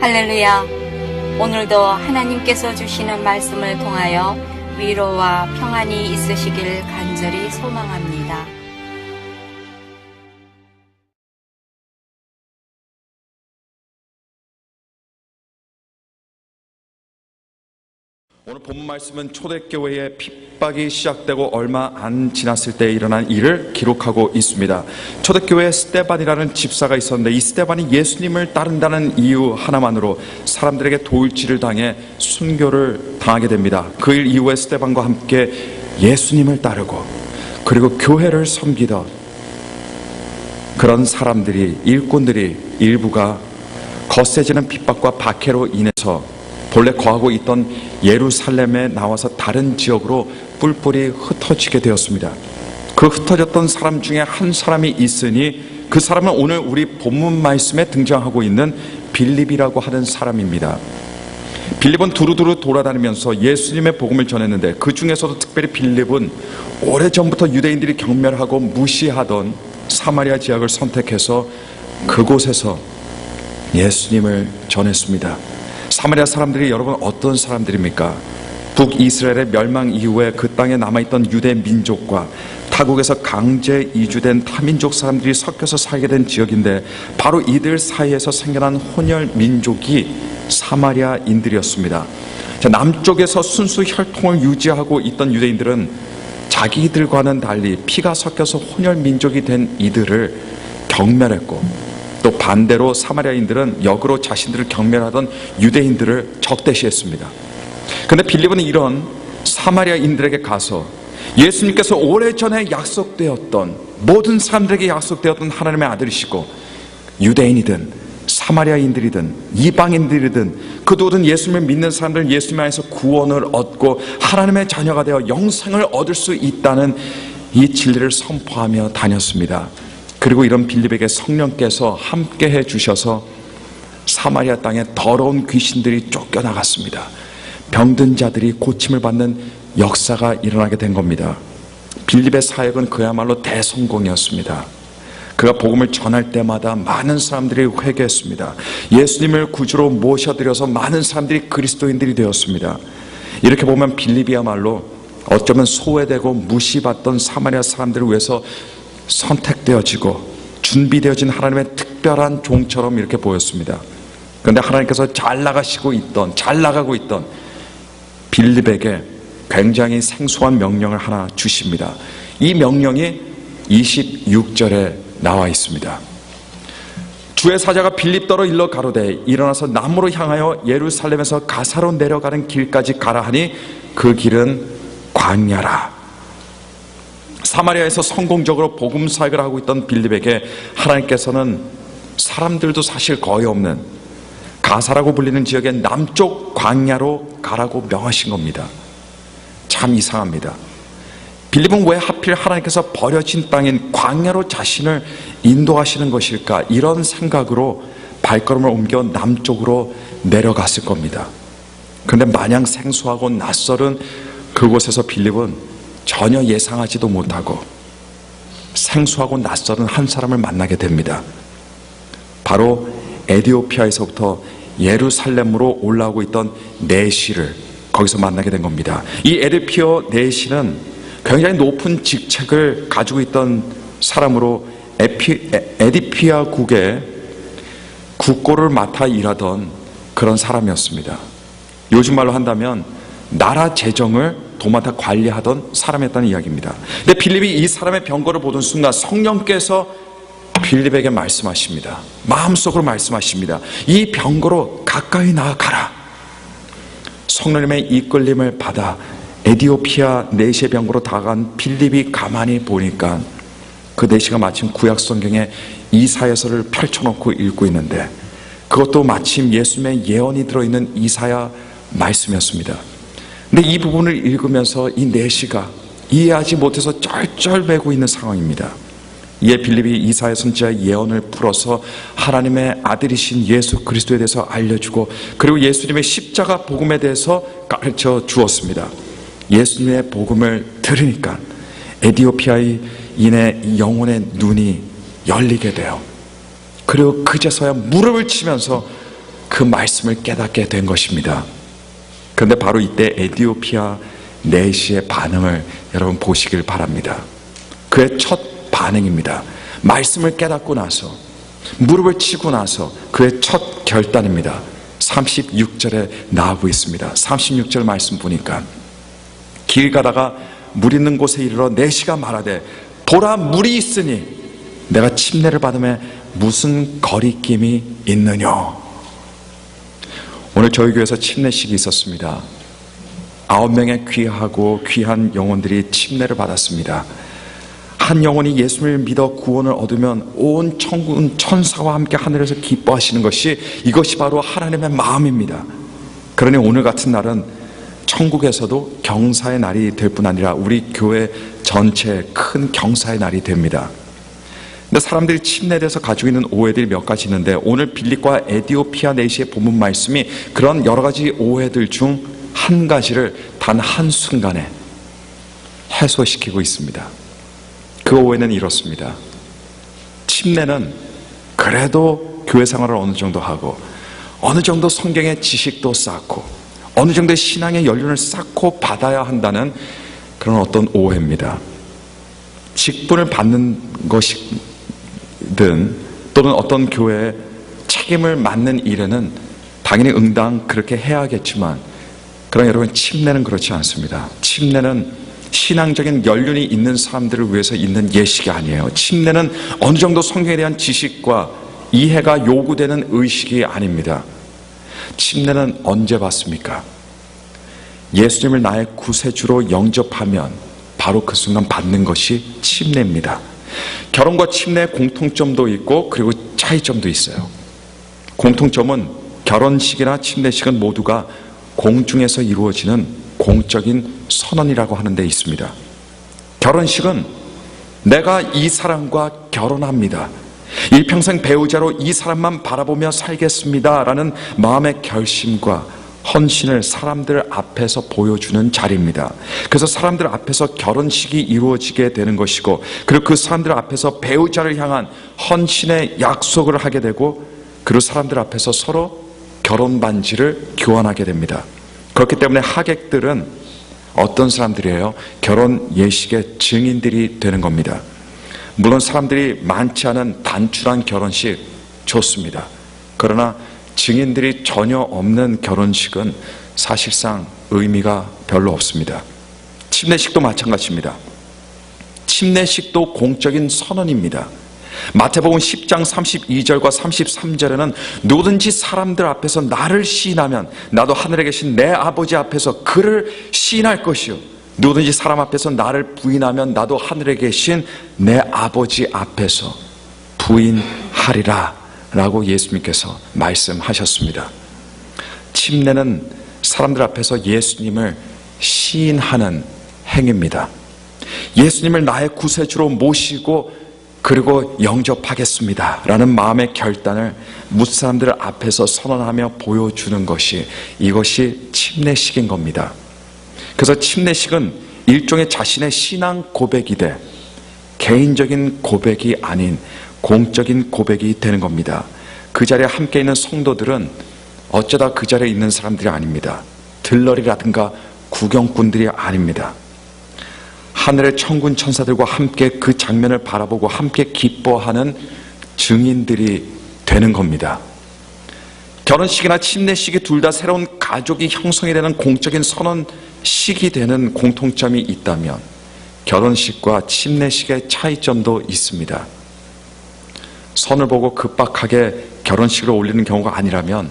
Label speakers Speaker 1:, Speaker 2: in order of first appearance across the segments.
Speaker 1: 할렐루야. 오늘도 하나님께서 주시는 말씀을 통하여 위로와 평안이 있으시길 간절히 소망합니다.
Speaker 2: 오늘 본문 말씀은 초대교회의 핍박이 시작되고 얼마 안 지났을 때 일어난 일을 기록하고 있습니다. 초대교회에 스데반이라는 집사가 있었는데, 이 스데반이 예수님을 따른다는 이유 하나만으로 사람들에게 도일질을 당해 순교를 당하게 됩니다. 그 일 이후에 스데반과 함께 예수님을 따르고 그리고 교회를 섬기던 그런 사람들이, 일꾼들이 일부가 거세지는 핍박과 박해로 인해서 본래 거하고 있던 예루살렘에 나와서 다른 지역으로 뿔뿔이 흩어지게 되었습니다. 그 흩어졌던 사람 중에 한 사람이 있으니 그 사람은 오늘 우리 본문 말씀에 등장하고 있는 빌립이라고 하는 사람입니다. 빌립은 두루두루 돌아다니면서 예수님의 복음을 전했는데, 그 중에서도 특별히 빌립은 오래전부터 유대인들이 경멸하고 무시하던 사마리아 지역을 선택해서 그곳에서 예수님을 전했습니다. 사마리아 사람들이 여러분 어떤 사람들입니까? 북이스라엘의 멸망 이후에 그 땅에 남아있던 유대 민족과 타국에서 강제 이주된 타민족 사람들이 섞여서 살게 된 지역인데, 바로 이들 사이에서 생겨난 혼혈 민족이 사마리아인들이었습니다. 남쪽에서 순수 혈통을 유지하고 있던 유대인들은 자기들과는 달리 피가 섞여서 혼혈 민족이 된 이들을 경멸했고, 또 반대로 사마리아인들은 역으로 자신들을 경멸하던 유대인들을 적대시했습니다. 그런데 빌립은 이런 사마리아인들에게 가서 예수님께서 오래전에 약속되었던, 모든 사람들에게 약속되었던 하나님의 아들이시고, 유대인이든 사마리아인들이든 이방인들이든 그 누구든 예수님을 믿는 사람들은 예수님 안에서 구원을 얻고 하나님의 자녀가 되어 영생을 얻을 수 있다는 이 진리를 선포하며 다녔습니다. 그리고 이런 빌립에게 성령께서 함께 해 주셔서 사마리아 땅에 더러운 귀신들이 쫓겨나갔습니다. 병든 자들이 고침을 받는 역사가 일어나게 된 겁니다. 빌립의 사역은 그야말로 대성공이었습니다. 그가 복음을 전할 때마다 많은 사람들이 회개했습니다. 예수님을 구주로 모셔드려서 많은 사람들이 그리스도인들이 되었습니다. 이렇게 보면 빌립이야말로 어쩌면 소외되고 무시받던 사마리아 사람들을 위해서 선택되어지고 준비되어진 하나님의 특별한 종처럼 이렇게 보였습니다. 그런데 하나님께서 잘 나가고 있던 빌립에게 굉장히 생소한 명령을 하나 주십니다. 이 명령이 26절에 나와 있습니다. 주의 사자가 빌립더러 일러 가로되 일어나서 남으로 향하여 예루살렘에서 가사로 내려가는 길까지 가라 하니 그 길은 광야라. 사마리아에서 성공적으로 복음 사역을 하고 있던 빌립에게 하나님께서는 사람들도 사실 거의 없는 가사라고 불리는 지역의 남쪽 광야로 가라고 명하신 겁니다. 참 이상합니다. 빌립은 왜 하필 하나님께서 버려진 땅인 광야로 자신을 인도하시는 것일까? 이런 생각으로 발걸음을 옮겨 남쪽으로 내려갔을 겁니다. 그런데 마냥 생소하고 낯설은 그곳에서 빌립은 전혀 예상하지도 못하고 생소하고 낯설은 한 사람을 만나게 됩니다. 바로 에디오피아에서부터 예루살렘으로 올라오고 있던 내시를 거기서 만나게 된 겁니다. 이 에디오피아 내시는 굉장히 높은 직책을 가지고 있던 사람으로 에디피아국의 국고를 맡아 일하던 그런 사람이었습니다. 요즘 말로 한다면 나라 재정을 도맡아 관리하던 사람이었다는 이야기입니다. 근데 빌립이 이 사람의 병거를 보던 순간 성령께서 빌립에게 말씀하십니다. 마음속으로 말씀하십니다. 이 병거로 가까이 나아가라. 성령님의 이끌림을 받아 에디오피아 내시의 병거로 다가간 빌립이 가만히 보니까 그 내시가 마침 구약 성경에 이사야서를 펼쳐놓고 읽고 있는데, 그것도 마침 예수님의 예언이 들어있는 이사야 말씀이었습니다. 근데 이 부분을 읽으면서 이 내시가 이해하지 못해서 쩔쩔매고 있는 상황입니다. 이에 빌립이 이사야 선지자의 예언을 풀어서 하나님의 아들이신 예수 그리스도에 대해서 알려주고, 그리고 예수님의 십자가 복음에 대해서 가르쳐 주었습니다. 예수님의 복음을 들으니까 에디오피아인의 영혼의 눈이 열리게 돼요. 그리고 그제서야 무릎을 치면서 그 말씀을 깨닫게 된 것입니다. 그런데 바로 이때 에디오피아 내시의 반응을 여러분 보시길 바랍니다. 그의 첫 반응입니다. 말씀을 깨닫고 나서, 무릎을 치고 나서 그의 첫 결단입니다. 36절에 나오고 있습니다. 36절 말씀 보니까 길 가다가 물 있는 곳에 이르러 내시가 말하되 보라 물이 있으니 내가 침례를 받음에 무슨 거리낌이 있느냐. 오늘 저희 교회에서 침례식이 있었습니다. 9명의 귀하고 귀한 영혼들이 침례를 받았습니다. 한 영혼이 예수를 믿어 구원을 얻으면 온 천군 천사와 함께 하늘에서 기뻐하시는 것이, 이것이 바로 하나님의 마음입니다. 그러니 오늘 같은 날은 천국에서도 경사의 날이 될 뿐 아니라 우리 교회 전체의 큰 경사의 날이 됩니다. 근데 사람들이 침례에 대해서 가지고 있는 오해들이 몇 가지 있는데, 오늘 빌립과 에디오피아 내시의 본문 말씀이 그런 여러 가지 오해들 중 한 가지를 단 한순간에 해소시키고 있습니다. 그 오해는 이렇습니다. 침례는 그래도 교회 생활을 어느 정도 하고, 어느 정도 성경의 지식도 쌓고, 어느 정도의 신앙의 연륜을 쌓고 받아야 한다는 그런 어떤 오해입니다. 직분을 받는 것이든 또는 어떤 교회의 책임을 맡는 일에는 당연히 응당 그렇게 해야겠지만, 그러나 여러분, 침례는 그렇지 않습니다. 침례는 신앙적인 연륜이 있는 사람들을 위해서 있는 예식이 아니에요. 침례는 어느 정도 성경에 대한 지식과 이해가 요구되는 의식이 아닙니다. 침례는 언제 받습니까? 예수님을 나의 구세주로 영접하면 바로 그 순간 받는 것이 침례입니다. 결혼과 침례의 공통점도 있고 그리고 차이점도 있어요. 공통점은 결혼식이나 침례식은 모두가 공중에서 이루어지는 공적인 선언이라고 하는 데 있습니다. 결혼식은 내가 이 사람과 결혼합니다, 일평생 배우자로 이 사람만 바라보며 살겠습니다 라는 마음의 결심과 헌신을 사람들 앞에서 보여주는 자리입니다. 그래서 사람들 앞에서 결혼식이 이루어지게 되는 것이고, 그리고 그 사람들 앞에서 배우자를 향한 헌신의 약속을 하게 되고, 그리고 사람들 앞에서 서로 결혼 반지를 교환하게 됩니다. 그렇기 때문에 하객들은 어떤 사람들이에요? 결혼 예식의 증인들이 되는 겁니다. 물론 사람들이 많지 않은 단출한 결혼식 좋습니다. 그러나 증인들이 전혀 없는 결혼식은 사실상 의미가 별로 없습니다. 침례식도 마찬가지입니다. 침례식도 공적인 선언입니다. 마태복음 10장 32절과 33절에는 누구든지 사람들 앞에서 나를 시인하면 나도 하늘에 계신 내 아버지 앞에서 그를 시인할 것이요, 누구든지 사람 앞에서 나를 부인하면 나도 하늘에 계신 내 아버지 앞에서 부인하리라 라고 예수님께서 말씀하셨습니다. 침례는 사람들 앞에서 예수님을 시인하는 행위입니다. 예수님을 나의 구세주로 모시고 그리고 영접하겠습니다 라는 마음의 결단을 무사람들 앞에서 선언하며 보여주는 것이, 이것이 침례식인 겁니다. 그래서 침례식은 일종의 자신의 신앙 고백이 돼 개인적인 고백이 아닌 공적인 고백이 되는 겁니다. 그 자리에 함께 있는 성도들은 어쩌다 그 자리에 있는 사람들이 아닙니다. 들러리라든가 구경꾼들이 아닙니다. 하늘의 천군 천사들과 함께 그 장면을 바라보고 함께 기뻐하는 증인들이 되는 겁니다. 결혼식이나 침례식이 둘 다 새로운 가족이 형성이 되는 공적인 선언식이 되는 공통점이 있다면, 결혼식과 침례식의 차이점도 있습니다. 선을 보고 급박하게 결혼식을 올리는 경우가 아니라면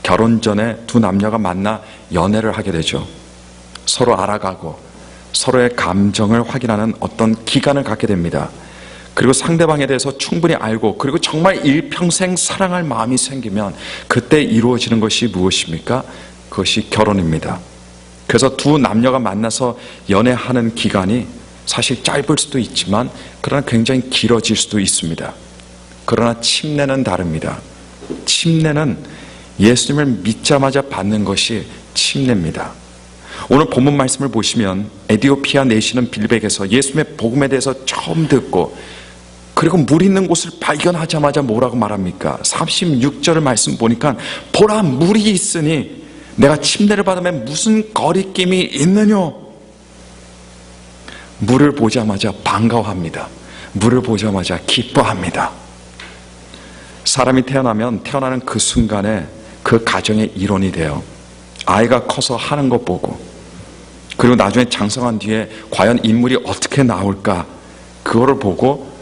Speaker 2: 결혼 전에 두 남녀가 만나 연애를 하게 되죠. 서로 알아가고 서로의 감정을 확인하는 어떤 기간을 갖게 됩니다. 그리고 상대방에 대해서 충분히 알고, 그리고 정말 일평생 사랑할 마음이 생기면 그때 이루어지는 것이 무엇입니까? 그것이 결혼입니다. 그래서 두 남녀가 만나서 연애하는 기간이 사실 짧을 수도 있지만 그러나 굉장히 길어질 수도 있습니다. 그러나 침례는 다릅니다. 침례는 예수님을 믿자마자 받는 것이 침례입니다. 오늘 본문 말씀을 보시면 에디오피아 내시는 빌백에서 예수님의 복음에 대해서 처음 듣고 그리고 물 있는 곳을 발견하자마자 뭐라고 말합니까? 36절 말씀 보니까 보라 물이 있으니 내가 침례를 받으면 무슨 거리낌이 있느냐? 물을 보자마자 반가워합니다. 물을 보자마자 기뻐합니다. 사람이 태어나면 태어나는 그 순간에 그 가정의 일원이 돼요. 아이가 커서 하는 것 보고, 그리고 나중에 장성한 뒤에 과연 인물이 어떻게 나올까, 그거를 보고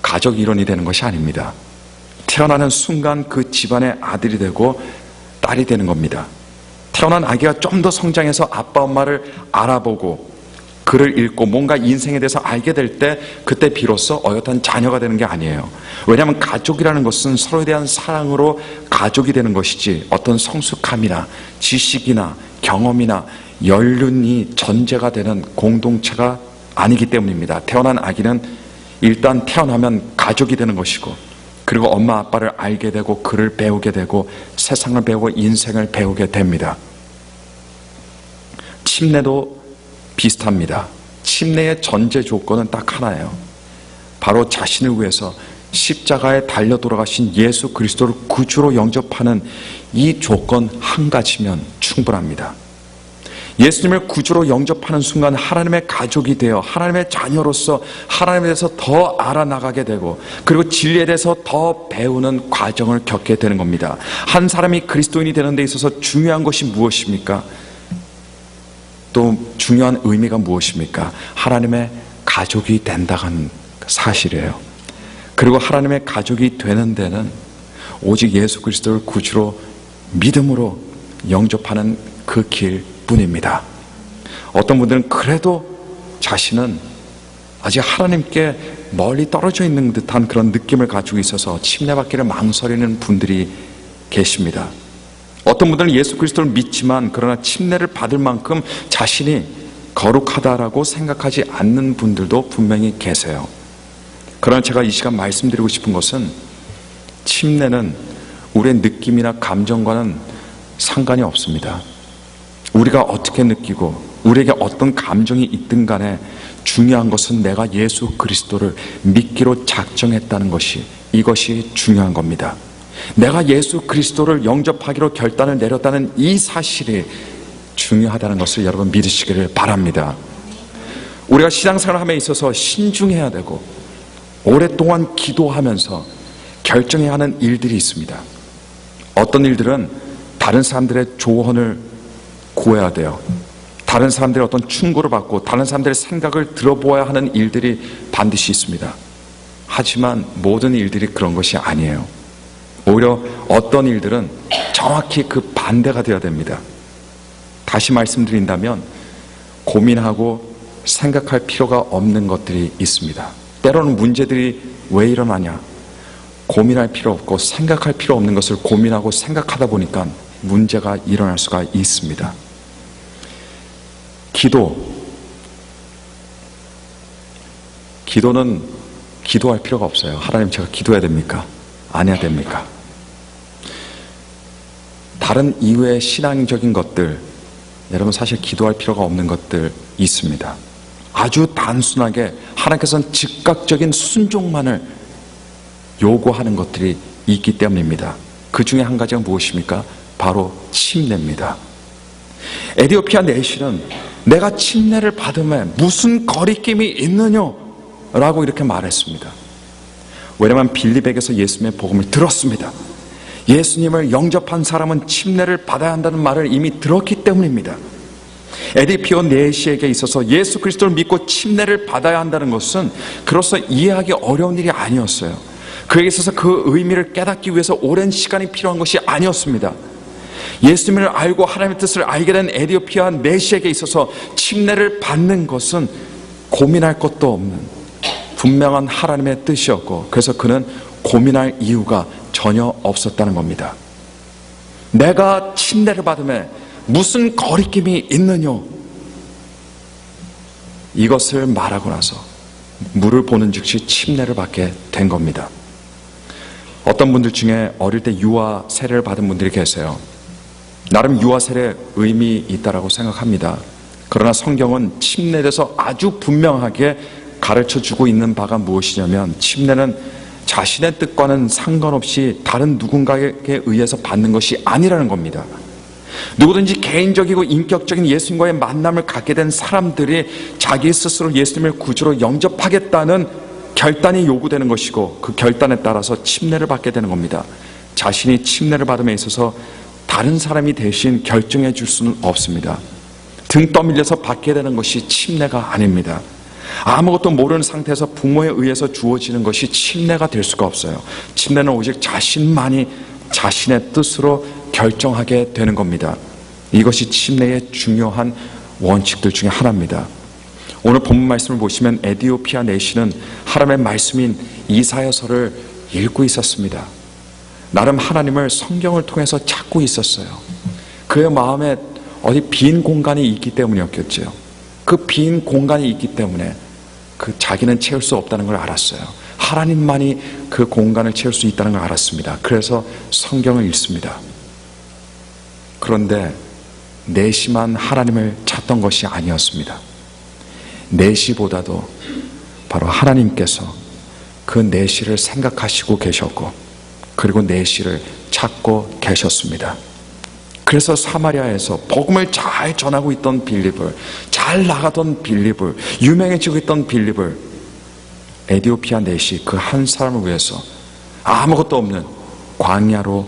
Speaker 2: 가족 일원이 되는 것이 아닙니다. 태어나는 순간 그 집안의 아들이 되고 딸이 되는 겁니다. 태어난 아기가 좀 더 성장해서 아빠 엄마를 알아보고 글을 읽고 뭔가 인생에 대해서 알게 될 때, 그때 비로소 어엿한 자녀가 되는 게 아니에요. 왜냐하면 가족이라는 것은 서로에 대한 사랑으로 가족이 되는 것이지, 어떤 성숙함이나 지식이나 경험이나 연륜이 전제가 되는 공동체가 아니기 때문입니다. 태어난 아기는 일단 태어나면 가족이 되는 것이고, 그리고 엄마 아빠를 알게 되고 글을 배우게 되고 세상을 배우고 인생을 배우게 됩니다. 침례도 비슷합니다. 침례의 전제 조건은 딱 하나예요. 바로 자신을 위해서 십자가에 달려 돌아가신 예수 그리스도를 구주로 영접하는 이 조건 한 가지면 충분합니다. 예수님을 구주로 영접하는 순간 하나님의 가족이 되어 하나님의 자녀로서 하나님에 대해서 더 알아나가게 되고, 그리고 진리에 대해서 더 배우는 과정을 겪게 되는 겁니다. 한 사람이 그리스도인이 되는 데 있어서 중요한 것이 무엇입니까? 또 중요한 의미가 무엇입니까? 하나님의 가족이 된다는 사실이에요. 그리고 하나님의 가족이 되는 데는 오직 예수 그리스도를 구주로 믿음으로 영접하는 그 길뿐입니다. 어떤 분들은 그래도 자신은 아직 하나님께 멀리 떨어져 있는 듯한 그런 느낌을 가지고 있어서 침례받기를 망설이는 분들이 계십니다. 어떤 분들은 예수 그리스도를 믿지만 그러나 침례를 받을 만큼 자신이 거룩하다라고 생각하지 않는 분들도 분명히 계세요. 그러나 제가 이 시간 말씀드리고 싶은 것은, 침례는 우리의 느낌이나 감정과는 상관이 없습니다. 우리가 어떻게 느끼고 우리에게 어떤 감정이 있든 간에 중요한 것은 내가 예수 그리스도를 믿기로 작정했다는 것이, 이것이 중요한 겁니다. 내가 예수 그리스도를 영접하기로 결단을 내렸다는 이 사실이 중요하다는 것을 여러분 믿으시기를 바랍니다. 우리가 신앙생활함에 있어서 신중해야 되고 오랫동안 기도하면서 결정해야 하는 일들이 있습니다. 어떤 일들은 다른 사람들의 조언을 구해야 돼요. 다른 사람들의 어떤 충고를 받고 다른 사람들의 생각을 들어보아야 하는 일들이 반드시 있습니다. 하지만 모든 일들이 그런 것이 아니에요. 오히려 어떤 일들은 정확히 그 반대가 되어야 됩니다. 다시 말씀드린다면, 고민하고 생각할 필요가 없는 것들이 있습니다. 때로는 문제들이 왜 일어나냐, 고민할 필요 없고 생각할 필요 없는 것을 고민하고 생각하다 보니까 문제가 일어날 수가 있습니다. 기도는 기도할 필요가 없어요. 하나님, 제가 기도해야 됩니까? 안 해야 됩니까? 다른 이외의 신앙적인 것들, 여러분 사실 기도할 필요가 없는 것들 있습니다. 아주 단순하게 하나님께서는 즉각적인 순종만을 요구하는 것들이 있기 때문입니다. 그 중에 한 가지가 무엇입니까? 바로 침례입니다. 에티오피아 내시는 내가 침례를 받으면 무슨 거리낌이 있느냐 라고 이렇게 말했습니다. 왜냐하면 빌립에게서 예수님의 복음을 들었습니다. 예수님을 영접한 사람은 침례를 받아야 한다는 말을 이미 들었기 때문입니다. 에티오피아 내시에게 있어서 예수 그리스도를 믿고 침례를 받아야 한다는 것은 그로서 이해하기 어려운 일이 아니었어요. 그에게 있어서 그 의미를 깨닫기 위해서 오랜 시간이 필요한 것이 아니었습니다. 예수님을 알고 하나님의 뜻을 알게 된 에티오피아 내시에게 있어서 침례를 받는 것은 고민할 것도 없는 분명한 하나님의 뜻이었고, 그래서 그는 고민할 이유가 전혀 없었다는 겁니다. 내가 침례를 받으면 무슨 거리낌이 있느냐, 이것을 말하고 나서 물을 보는 즉시 침례를 받게 된 겁니다. 어떤 분들 중에 어릴 때 유아 세례를 받은 분들이 계세요. 나름 유아 세례 의미 있다라고 생각합니다. 그러나 성경은 침례에 대해서 아주 분명하게 가르쳐주고 있는 바가 무엇이냐면 침례는 자신의 뜻과는 상관없이 다른 누군가에게 의해서 받는 것이 아니라는 겁니다. 누구든지 개인적이고 인격적인 예수님과의 만남을 갖게 된 사람들이 자기 스스로 예수님을 구주로 영접하겠다는 결단이 요구되는 것이고, 그 결단에 따라서 침례를 받게 되는 겁니다. 자신이 침례를 받음에 있어서 다른 사람이 대신 결정해 줄 수는 없습니다. 등 떠밀려서 받게 되는 것이 침례가 아닙니다. 아무것도 모르는 상태에서 부모에 의해서 주어지는 것이 침례가 될 수가 없어요. 침례는 오직 자신만이 자신의 뜻으로 결정하게 되는 겁니다. 이것이 침례의 중요한 원칙들 중에 하나입니다. 오늘 본문 말씀을 보시면 에디오피아 내시는 하나님의 말씀인 이사야서를 읽고 있었습니다. 나름 하나님을 성경을 통해서 찾고 있었어요. 그의 마음에 어디 빈 공간이 있기 때문이었겠죠. 그 빈 공간이 있기 때문에 자기는 채울 수 없다는 걸 알았어요. 하나님만이 그 공간을 채울 수 있다는 걸 알았습니다. 그래서 성경을 읽습니다. 그런데 내시만 하나님을 찾던 것이 아니었습니다. 내시보다도 바로 하나님께서 그 내시를 생각하시고 계셨고, 그리고 내시를 찾고 계셨습니다. 그래서 사마리아에서 복음을 잘 전하고 있던 빌립을, 잘 나가던 빌립을, 유명해지고 있던 빌립을 에디오피아 내시 그 한 사람을 위해서 아무것도 없는 광야로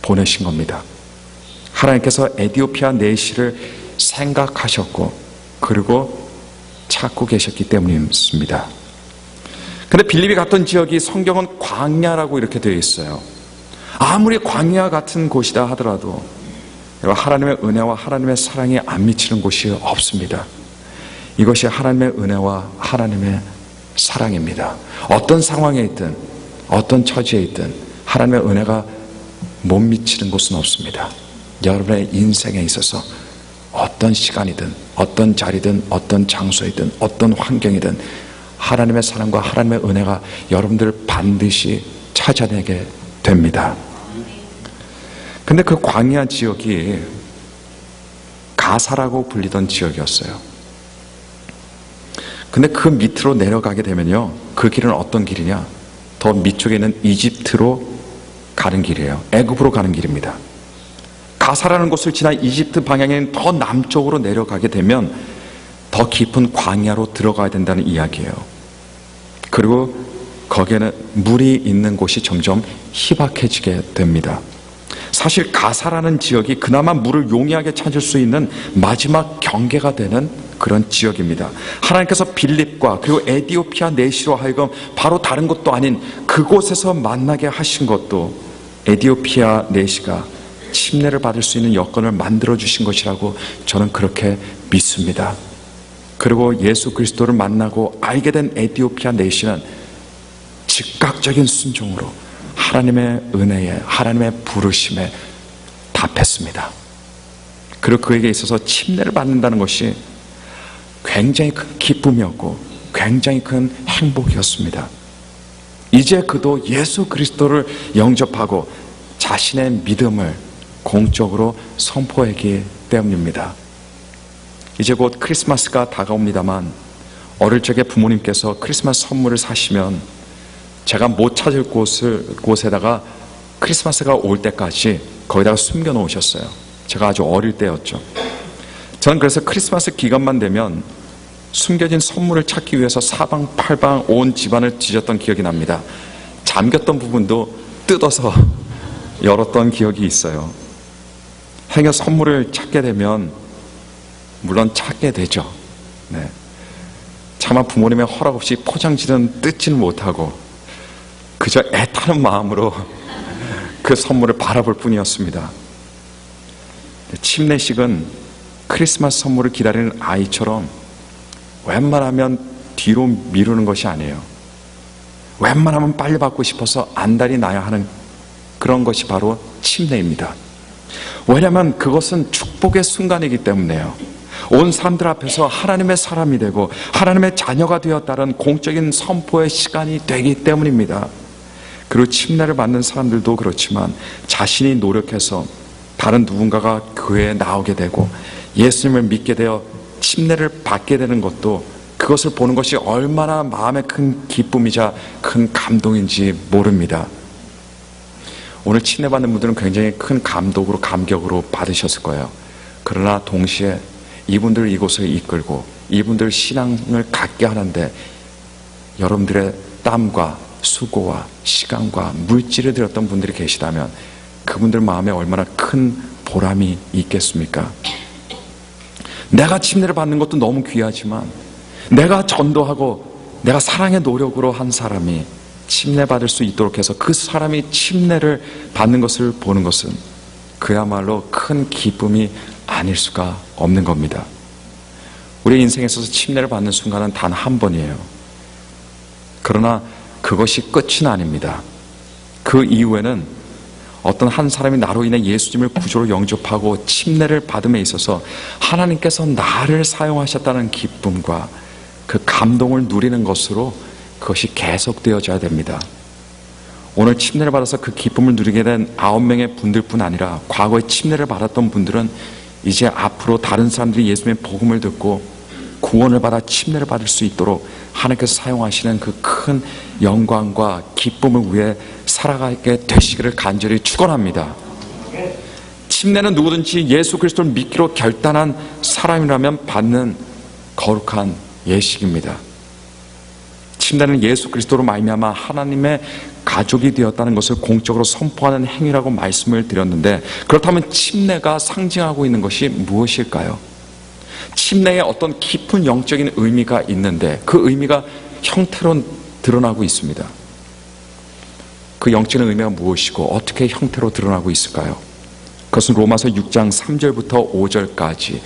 Speaker 2: 보내신 겁니다. 하나님께서 에디오피아 내시를 생각하셨고, 그리고 찾고 계셨기 때문입니다. 근데 빌립이 갔던 지역이 성경은 광야라고 이렇게 되어 있어요. 아무리 광야 같은 곳이다 하더라도 하나님의 은혜와 하나님의 사랑이 안 미치는 곳이 없습니다. 이것이 하나님의 은혜와 하나님의 사랑입니다. 어떤 상황에 있든 어떤 처지에 있든 하나님의 은혜가 못 미치는 곳은 없습니다. 여러분의 인생에 있어서 어떤 시간이든 어떤 자리든 어떤 장소이든 어떤 환경이든 하나님의 사랑과 하나님의 은혜가 여러분들을 반드시 찾아내게 됩니다. 근데 그 광야 지역이 가사라고 불리던 지역이었어요. 근데 그 밑으로 내려가게 되면요, 그 길은 어떤 길이냐, 더 밑쪽에 있는 이집트로 가는 길이에요. 애굽으로 가는 길입니다. 가사라는 곳을 지나 이집트 방향에 더 남쪽으로 내려가게 되면 더 깊은 광야로 들어가야 된다는 이야기예요. 그리고 거기에는 물이 있는 곳이 점점 희박해지게 됩니다. 사실 가사라는 지역이 그나마 물을 용이하게 찾을 수 있는 마지막 경계가 되는 그런 지역입니다. 하나님께서 빌립과 그리고 에디오피아 내시로 하여금 바로 다른 곳도 아닌 그곳에서 만나게 하신 것도 에디오피아 내시가 침례를 받을 수 있는 여건을 만들어 주신 것이라고 저는 그렇게 믿습니다. 그리고 예수 그리스도를 만나고 알게 된 에디오피아 내시는 즉각적인 순종으로 하나님의 은혜에, 하나님의 부르심에 답했습니다. 그리고 그에게 있어서 침례를 받는다는 것이 굉장히 큰 기쁨이었고 굉장히 큰 행복이었습니다. 이제 그도 예수 그리스도를 영접하고 자신의 믿음을 공적으로 선포하기 때문입니다. 이제 곧 크리스마스가 다가옵니다만, 어릴 적에 부모님께서 크리스마스 선물을 사시면 제가 못 찾을 곳에다가 크리스마스가 올 때까지 거기다가 숨겨 놓으셨어요. 제가 아주 어릴 때였죠. 저는 그래서 크리스마스 기간만 되면 숨겨진 선물을 찾기 위해서 사방팔방 온 집안을 뒤졌던 기억이 납니다. 잠겼던 부분도 뜯어서 열었던 기억이 있어요. 행여 선물을 찾게 되면, 물론 찾게 되죠. 네. 차마 부모님의 허락 없이 포장지는 뜯지는 못하고 그저 애타는 마음으로 그 선물을 바라볼 뿐이었습니다. 침례식은 크리스마스 선물을 기다리는 아이처럼 웬만하면 뒤로 미루는 것이 아니에요. 웬만하면 빨리 받고 싶어서 안달이 나야 하는 그런 것이 바로 침례입니다. 왜냐하면 그것은 축복의 순간이기 때문에요. 온 사람들 앞에서 하나님의 사람이 되고 하나님의 자녀가 되었다는 공적인 선포의 시간이 되기 때문입니다. 그리고 침례를 받는 사람들도 그렇지만 자신이 노력해서 다른 누군가가 교회에 나오게 되고 예수님을 믿게 되어 침례를 받게 되는 것도 그것을 보는 것이 얼마나 마음에 큰 기쁨이자 큰 감동인지 모릅니다. 오늘 침례받는 분들은 굉장히 큰 감동으로 감격으로 받으셨을 거예요. 그러나 동시에 이분들 이곳을 이끌고 이분들 신앙을 갖게 하는데 여러분들의 땀과 수고와 시간과 물질을 들였던 분들이 계시다면 그분들 마음에 얼마나 큰 보람이 있겠습니까? 내가 침례를 받는 것도 너무 귀하지만 내가 전도하고 내가 사랑의 노력으로 한 사람이 침례받을 수 있도록 해서 그 사람이 침례를 받는 것을 보는 것은 그야말로 큰 기쁨이 아닐 수가 없는 겁니다. 우리 인생에 있어서 침례를 받는 순간은 단 한 번이에요. 그러나 그것이 끝은 아닙니다. 그 이후에는 어떤 한 사람이 나로 인해 예수님을 구주로 영접하고 침례를 받음에 있어서 하나님께서 나를 사용하셨다는 기쁨과 그 감동을 누리는 것으로 그것이 계속되어져야 됩니다. 오늘 침례를 받아서 그 기쁨을 누리게 된 9명의 분들뿐 아니라 과거에 침례를 받았던 분들은 이제 앞으로 다른 사람들이 예수님의 복음을 듣고 구원을 받아 침례를 받을 수 있도록 하나님께서 사용하시는 그 큰 영광과 기쁨을 위해 살아가게 되시기를 간절히 축원합니다. 침례는 누구든지 예수 그리스도를 믿기로 결단한 사람이라면 받는 거룩한 예식입니다. 침례는 예수 그리스도로 말미암아 하나님의 가족이 되었다는 것을 공적으로 선포하는 행위라고 말씀을 드렸는데, 그렇다면 침례가 상징하고 있는 것이 무엇일까요? 침례에 어떤 깊은 영적인 의미가 있는데 그 의미가 형태로 드러나고 있습니다. 그 영적인 의미가 무엇이고 어떻게 형태로 드러나고 있을까요? 그것은 로마서 6장 3절부터 5절까지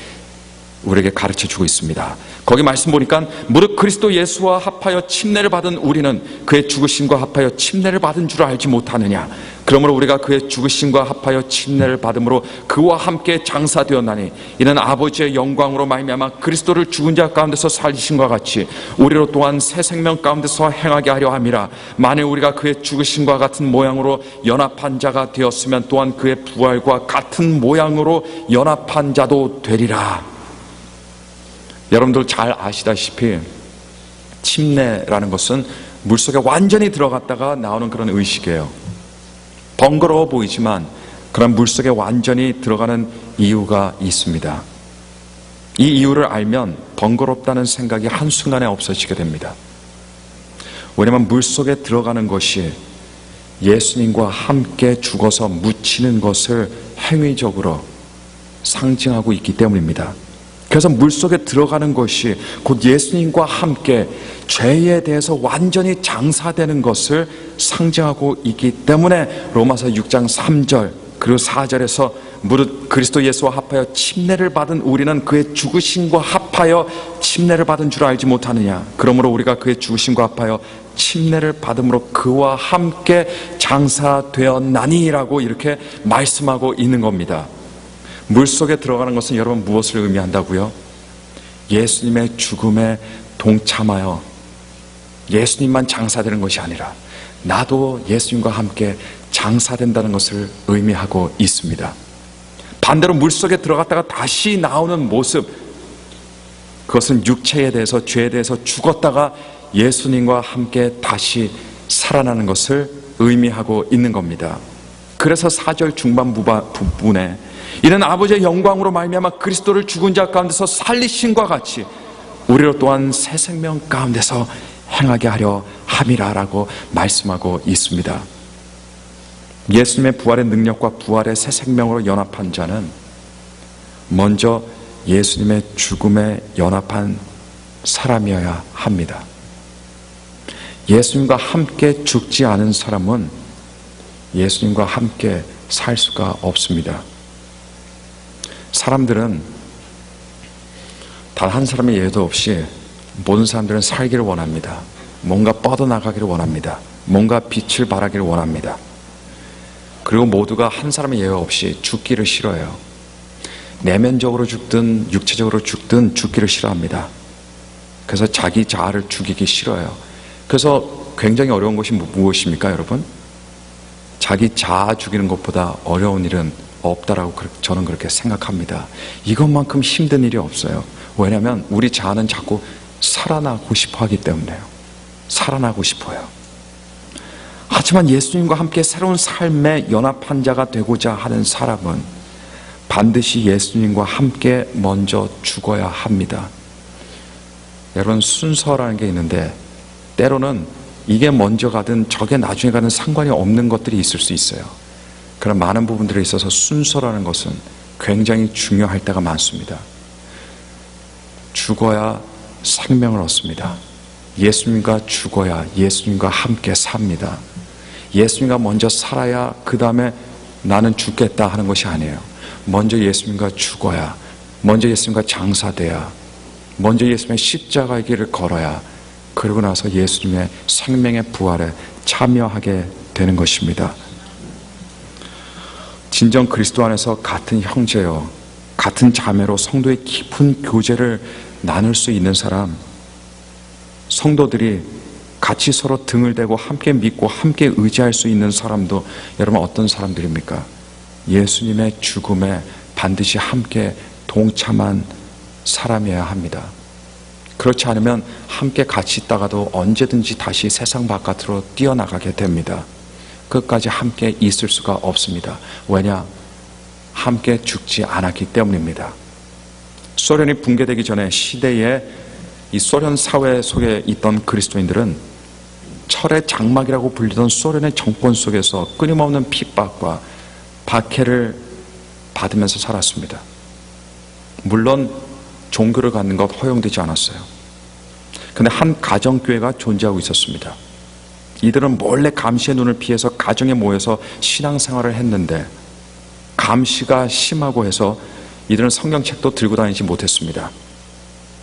Speaker 2: 우리에게 가르쳐주고 있습니다. 거기 말씀 보니까 무릇 그리스도 예수와 합하여 침례를 받은 우리는 그의 죽으심과 합하여 침례를 받은 줄 알지 못하느냐. 그러므로 우리가 그의 죽으심과 합하여 침례를 받음으로 그와 함께 장사되었나니 이는 아버지의 영광으로 말미암아 그리스도를 죽은 자 가운데서 살리심과 같이 우리로 또한 새 생명 가운데서 행하게 하려 함이라. 만일 우리가 그의 죽으심과 같은 모양으로 연합한 자가 되었으면 또한 그의 부활과 같은 모양으로 연합한 자도 되리라. 여러분들 잘 아시다시피 침례라는 것은 물속에 완전히 들어갔다가 나오는 그런 의식이에요. 번거로워 보이지만 그런 물속에 완전히 들어가는 이유가 있습니다. 이 이유를 알면 번거롭다는 생각이 한순간에 없어지게 됩니다. 왜냐하면 물속에 들어가는 것이 예수님과 함께 죽어서 묻히는 것을 행위적으로 상징하고 있기 때문입니다. 그래서 물속에 들어가는 것이 곧 예수님과 함께 죄에 대해서 완전히 장사되는 것을 상징하고 있기 때문에 로마서 6장 3절 그리고 4절에서 무릇 그리스도 예수와 합하여 침례를 받은 우리는 그의 죽으심과 합하여 침례를 받은 줄 알지 못하느냐. 그러므로 우리가 그의 죽으심과 합하여 침례를 받음으로 그와 함께 장사되었나니라고 이렇게 말씀하고 있는 겁니다. 물속에 들어가는 것은 여러분 무엇을 의미한다고요? 예수님의 죽음에 동참하여 예수님만 장사되는 것이 아니라 나도 예수님과 함께 장사된다는 것을 의미하고 있습니다. 반대로 물속에 들어갔다가 다시 나오는 모습, 그것은 육체에 대해서 죄에 대해서 죽었다가 예수님과 함께 다시 살아나는 것을 의미하고 있는 겁니다. 그래서 4절 중반 부분에 이는 아버지의 영광으로 말미암아 그리스도를 죽은 자 가운데서 살리심과 같이 우리로 또한 새 생명 가운데서 행하게 하려 함이라라고 말씀하고 있습니다. 예수님의 부활의 능력과 부활의 새 생명으로 연합한 자는 먼저 예수님의 죽음에 연합한 사람이어야 합니다. 예수님과 함께 죽지 않은 사람은 예수님과 함께 살 수가 없습니다. 사람들은 단 한 사람의 예외도 없이 모든 사람들은 살기를 원합니다. 뭔가 뻗어나가기를 원합니다. 뭔가 빛을 발하기를 원합니다. 그리고 모두가 한 사람의 예외 없이 죽기를 싫어해요. 내면적으로 죽든 육체적으로 죽든 죽기를 싫어합니다. 그래서 자기 자아를 죽이기 싫어해요. 그래서 굉장히 어려운 것이 무엇입니까, 여러분? 자기 자아 죽이는 것보다 어려운 일은 없다라고 저는 그렇게 생각합니다. 이것만큼 힘든 일이 없어요. 왜냐하면 우리 자아는 자꾸 살아나고 싶어 하기 때문에요. 살아나고 싶어요. 하지만 예수님과 함께 새로운 삶에 연합한 자가 되고자 하는 사람은 반드시 예수님과 함께 먼저 죽어야 합니다. 여러분, 순서라는 게 있는데 때로는 이게 먼저 가든 저게 나중에 가든 상관이 없는 것들이 있을 수 있어요. 그런 많은 부분들에 있어서 순서라는 것은 굉장히 중요할 때가 많습니다. 죽어야 생명을 얻습니다. 예수님과 죽어야 예수님과 함께 삽니다. 예수님과 먼저 살아야 그 다음에 나는 죽겠다 하는 것이 아니에요. 먼저 예수님과 죽어야, 먼저 예수님과 장사돼야, 먼저 예수님의 십자가의 길을 걸어야, 그러고 나서 예수님의 생명의 부활에 참여하게 되는 것입니다. 진정 그리스도 안에서 같은 형제요, 같은 자매로 성도의 깊은 교제를 나눌 수 있는 사람, 성도들이 같이 서로 등을 대고 함께 믿고 함께 의지할 수 있는 사람도 여러분 어떤 사람들입니까? 예수님의 죽음에 반드시 함께 동참한 사람이어야 합니다. 그렇지 않으면 함께 같이 있다가도 언제든지 다시 세상 바깥으로 뛰어나가게 됩니다. 끝까지 함께 있을 수가 없습니다. 왜냐? 함께 죽지 않았기 때문입니다. 소련이 붕괴되기 전에 시대에 이 소련 사회 속에 있던 그리스도인들은 철의 장막이라고 불리던 소련의 정권 속에서 끊임없는 핍박과 박해를 받으면서 살았습니다. 물론 종교를 갖는 것 허용되지 않았어요. 그런데 한 가정교회가 존재하고 있었습니다. 이들은 몰래 감시의 눈을 피해서 가정에 모여서 신앙생활을 했는데 감시가 심하고 해서 이들은 성경책도 들고 다니지 못했습니다.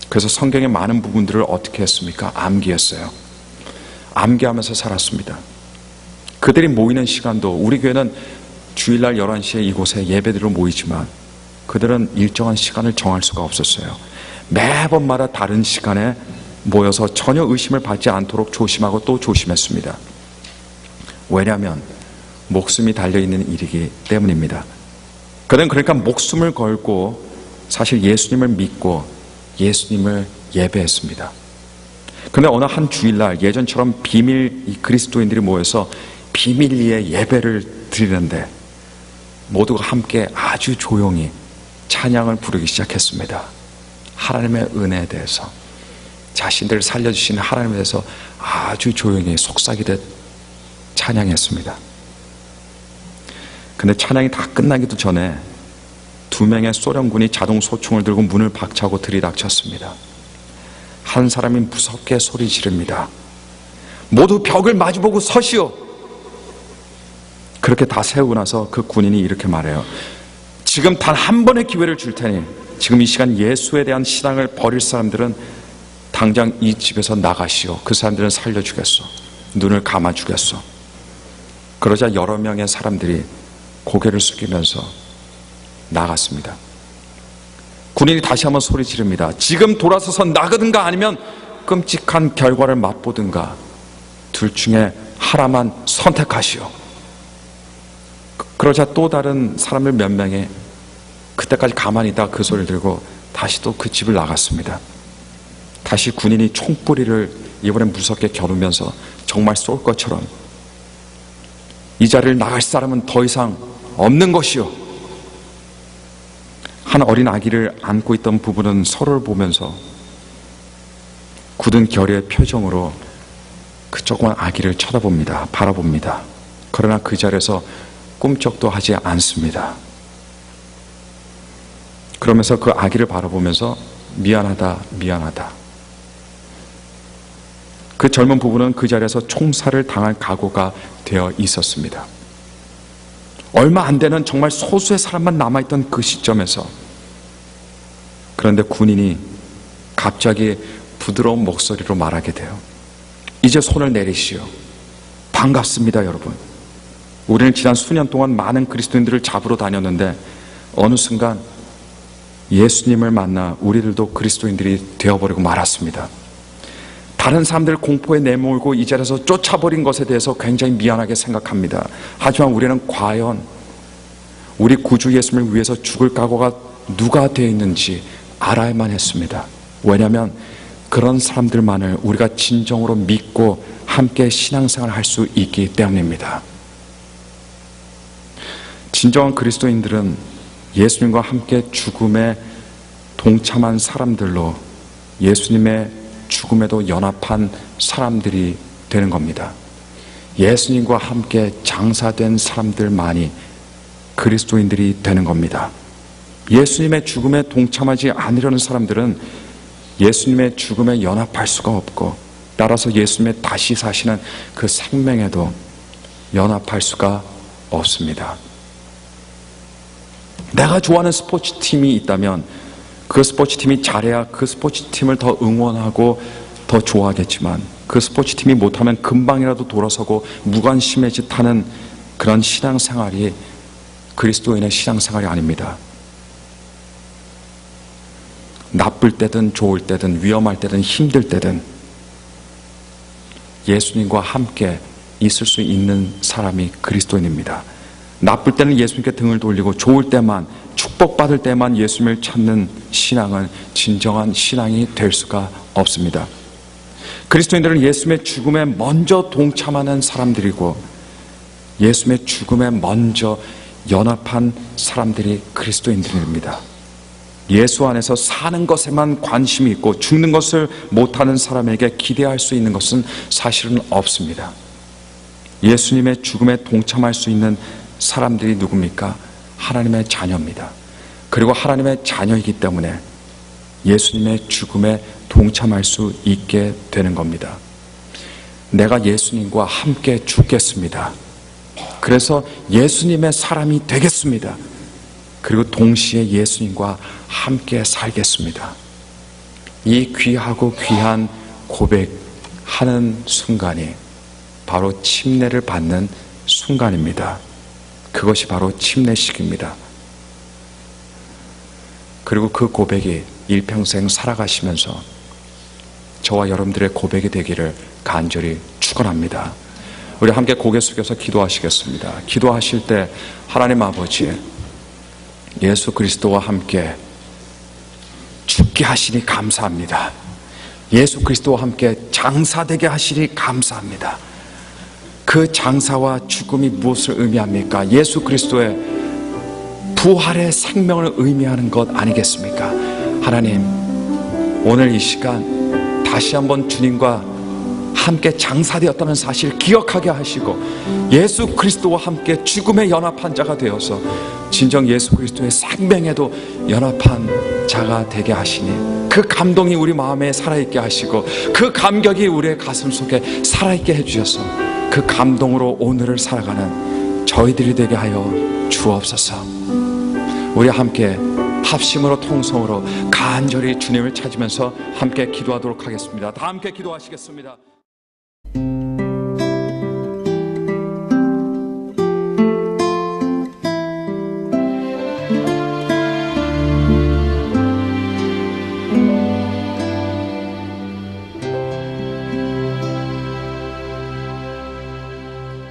Speaker 2: 그래서 성경의 많은 부분들을 어떻게 했습니까? 암기했어요. 암기하면서 살았습니다. 그들이 모이는 시간도, 우리 교회는 주일날 11시에 이곳에 예배드리러 모이지만 그들은 일정한 시간을 정할 수가 없었어요. 매번마다 다른 시간에 모여서 전혀 의심을 받지 않도록 조심하고 또 조심했습니다. 왜냐하면 목숨이 달려있는 일이기 때문입니다. 그들은 그러니까 목숨을 걸고 사실 예수님을 믿고 예수님을 예배했습니다. 그런데 어느 한 주일날 예전처럼 비밀 그리스도인들이 모여서 비밀리에 예배를 드리는데 모두가 함께 아주 조용히 찬양을 부르기 시작했습니다. 하나님의 은혜에 대해서, 자신들을 살려주시는 하나님에 대해서 아주 조용히 속삭이듯 찬양했습니다. 근데 찬양이 다 끝나기도 전에 2명의 소련군이 자동 소총을 들고 문을 박차고 들이닥쳤습니다. 한 사람이 무섭게 소리 지릅니다. 모두 벽을 마주보고 서시오. 그렇게 다 세우고 나서 그 군인이 이렇게 말해요. 지금 단 한 번의 기회를 줄 테니 지금 이 시간 예수에 대한 신앙을 버릴 사람들은 당장 이 집에서 나가시오. 그 사람들은 살려주겠어. 눈을 감아주겠어. 그러자 여러 명의 사람들이 고개를 숙이면서 나갔습니다. 군인이 다시 한번 소리 지릅니다. 지금 돌아서서 나가든가 아니면 끔찍한 결과를 맛보든가 둘 중에 하나만 선택하시오. 그러자 또 다른 사람들 몇 명이 그때까지 가만히 있다가 그 소리를 들고 다시 또 그 집을 나갔습니다. 다시 군인이 총뿌리를 이번엔 무섭게 겨누면서 정말 쏠 것처럼 이 자리를 나갈 사람은 더 이상 없는 것이요. 한 어린 아기를 안고 있던 부부는 서로를 보면서 굳은 결의의 표정으로 그 조그만 아기를 쳐다봅니다. 바라봅니다. 그러나 그 자리에서 꿈쩍도 하지 않습니다. 그러면서 그 아기를 바라보면서 미안하다, 미안하다. 그 젊은 부부는 그 자리에서 총살을 당할 각오가 되어 있었습니다. 얼마 안 되는 정말 소수의 사람만 남아있던 그 시점에서, 그런데 군인이 갑자기 부드러운 목소리로 말하게 돼요. 이제 손을 내리시오. 반갑습니다, 여러분. 우리는 지난 수년 동안 많은 그리스도인들을 잡으러 다녔는데 어느 순간 예수님을 만나 우리들도 그리스도인들이 되어버리고 말았습니다. 다른 사람들 공포에 내몰고 이 자리에서 쫓아버린 것에 대해서 굉장히 미안하게 생각합니다. 하지만 우리는 과연 우리 구주 예수님을 위해서 죽을 각오가 누가 되어 있는지 알아야만 했습니다. 왜냐하면 그런 사람들만을 우리가 진정으로 믿고 함께 신앙생활을 할 수 있기 때문입니다. 진정한 그리스도인들은 예수님과 함께 죽음에 동참한 사람들로 예수님의 죽음에도 연합한 사람들이 되는 겁니다. 예수님과 함께 장사된 사람들만이 그리스도인들이 되는 겁니다. 예수님의 죽음에 동참하지 않으려는 사람들은 예수님의 죽음에 연합할 수가 없고, 따라서 예수님의 다시 사시는 그 생명에도 연합할 수가 없습니다. 내가 좋아하는 스포츠팀이 있다면 그 스포츠팀이 잘해야 그 스포츠팀을 더 응원하고 더 좋아하겠지만, 그 스포츠팀이 못하면 금방이라도 돌아서고 무관심해짓하는 그런 신앙생활이 그리스도인의 신앙생활이 아닙니다. 나쁠 때든 좋을 때든 위험할 때든 힘들 때든 예수님과 함께 있을 수 있는 사람이 그리스도인입니다. 나쁠 때는 예수님께 등을 돌리고 좋을 때만, 축복받을 때만 예수님을 찾는 신앙은 진정한 신앙이 될 수가 없습니다. 그리스도인들은 예수님의 죽음에 먼저 동참하는 사람들이고 예수님의 죽음에 먼저 연합한 사람들이 그리스도인들입니다. 예수 안에서 사는 것에만 관심이 있고 죽는 것을 못하는 사람에게 기대할 수 있는 것은 사실은 없습니다. 예수님의 죽음에 동참할 수 있는 사람들이 누굽니까? 하나님의 자녀입니다. 그리고 하나님의 자녀이기 때문에 예수님의 죽음에 동참할 수 있게 되는 겁니다. 내가 예수님과 함께 죽겠습니다. 그래서 예수님의 사람이 되겠습니다. 그리고 동시에 예수님과 함께 살겠습니다. 이 귀하고 귀한 고백하는 순간이 바로 침례를 받는 순간입니다. 그것이 바로 침례식입니다. 그리고 그 고백이 일평생 살아가시면서 저와 여러분들의 고백이 되기를 간절히 축원합니다. 우리 함께 고개 숙여서 기도하시겠습니다. 기도하실 때 하나님 아버지, 예수 그리스도와 함께 죽게 하시니 감사합니다. 예수 그리스도와 함께 장사되게 하시니 감사합니다. 그 장사와 죽음이 무엇을 의미합니까? 예수 그리스도의 부활의 생명을 의미하는 것 아니겠습니까? 하나님, 오늘 이 시간 다시 한번 주님과 함께 장사되었다는 사실을 기억하게 하시고 예수 그리스도와 함께 죽음에 연합한 자가 되어서 진정 예수 그리스도의 생명에도 연합한 자가 되게 하시니 그 감동이 우리 마음에 살아있게 하시고 그 감격이 우리의 가슴 속에 살아있게 해주셔서 그 감동으로 오늘을 살아가는 저희들이 되게 하여 주옵소서. 우리 함께 합심으로 통성으로 간절히 주님을 찾으면서 함께 기도하도록 하겠습니다. 다 함께 기도하시겠습니다.